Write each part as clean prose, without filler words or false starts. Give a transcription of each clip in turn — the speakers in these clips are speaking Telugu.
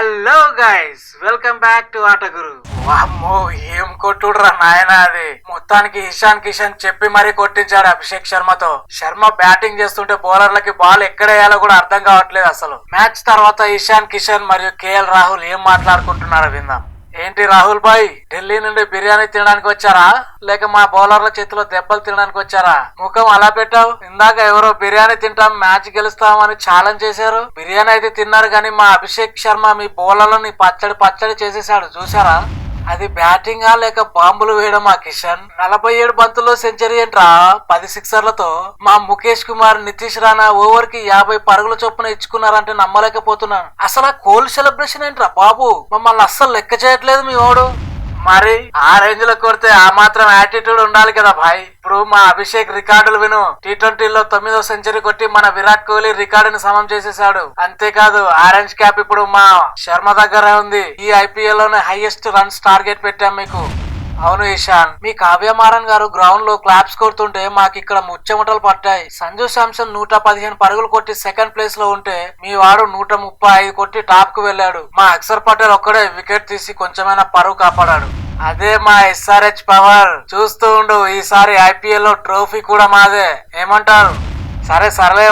Hello guys, welcome back to ఆట గురు. వామ్మో, ఏం కొట్టుడురా నాయన. అది మొత్తానికి ఇషాన్ కిషన్ చెప్పి మరీ కొట్టించాడు అభిషేక్ శర్మతో. శర్మ బ్యాటింగ్ చేస్తుంటే బౌలర్లకి బాల్ ఎక్కడ వేయాలో కూడా అర్థం కావట్లేదు అసలు. మ్యాచ్ తర్వాత ఇషాన్ కిషన్ మరియు కేఎల్ రాహుల్ ఏం మాట్లాడుకుంటున్నారో విందాం. ఏంటి రాహుల్ భాయ్, ఢిల్లీ నుండి బిర్యానీ తినడానికి వచ్చారా లేక మా బౌలర్ల చేతిలో దెబ్బలు తినడానికి వచ్చారా? ముఖం అలా పెట్టావు. ఇందాక ఎవరో బిర్యానీ తింటాం, మ్యాచ్ గెలుస్తాం అని ఛాలెంజ్ చేశారు. బిర్యానీ అయితే తిన్నారు కానీ మా అభిషేక్ శర్మ మీ బౌలర్లని పచ్చడి చేసేసాడు, చూసారా? అది బ్యాటింగా లేక బాంబులు వేయడమా కిషన్? 47 బంతుల్లో సెంచరీ ఏంట్రా, 10 సిక్సర్లతో. మా ముఖేష్ కుమార్, నితీష్ రాణా ఓవర్ కి 50 పరుగుల చొప్పున ఇచ్చుకున్నారంటే నమ్మలేకపోతున్నాను. అసలు ఆ కోల్ సెలబ్రేషన్ ఏంట్రా బాబు, మమ్మల్ని అస్సలు లెక్క చేయట్లేదు మీ ఓడు. మరి ఆ రేంజ్ లో కొడితే ఆ మాత్రం యాటిట్యూడ్ ఉండాలి కదా భాయ్. ఇప్పుడు మా అభిషేక్ రికార్డులు విను. T20లో 9వ సెంచరీ కొట్టి మన విరాట్ కోహ్లీ రికార్డుని సమం చేసేసాడు. అంతేకాదు ఆరెంజ్ క్యాప్ ఇప్పుడు మా శర్మ దగ్గర ఉంది. ఈ IPL లోనే హైయెస్ట్ రన్స్ టార్గెట్ పెట్టాం మీకు. అవును ఇషాన్, మీ కావ్యమారన్ గారు గ్రౌండ్ లో క్లాప్స్ కొడుతుంటే మాకు ఇక్కడ ముచ్చెమటలు పట్టాయి. సంజు శాంసన్ 115 పరుగులు కొట్టి సెకండ్ ప్లేస్ లో ఉంటే మీ వాడు 135 కొట్టి టాప్ కు వెళ్ళాడు. మా అక్షర్ పటేల్ ఒక్కడే వికెట్ తీసి కొంచెమైనా పరువు కాపాడాడు. అదే మా SRH పవర్. చూస్తూ ఉండు, ఈసారి IPL లో ట్రోఫీ కూడా మాదే. ఏమంటారు? సరేలే,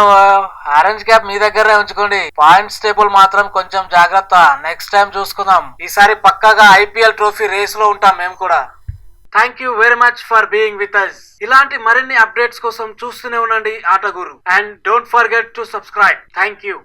ఆరెంజ్ క్యాప్ మీ దగ్గరే ఉంచుకోండి. పాయింట్స్ టేబుల్ మాత్రం కొంచెం జాగ్రత్త. నెక్స్ట్ టైం చూసుకుందాం. ఈసారి పక్కాగా IPL ట్రోఫీ రేస్ లో ఉంటాం మేము కూడా. Thank you very much for being with us. ఇలాంటి మరిన్ని అప్డేట్స్ కోసం చూస్తూనే ఉండండి Aata Guru. And don't forget to subscribe. Thank you.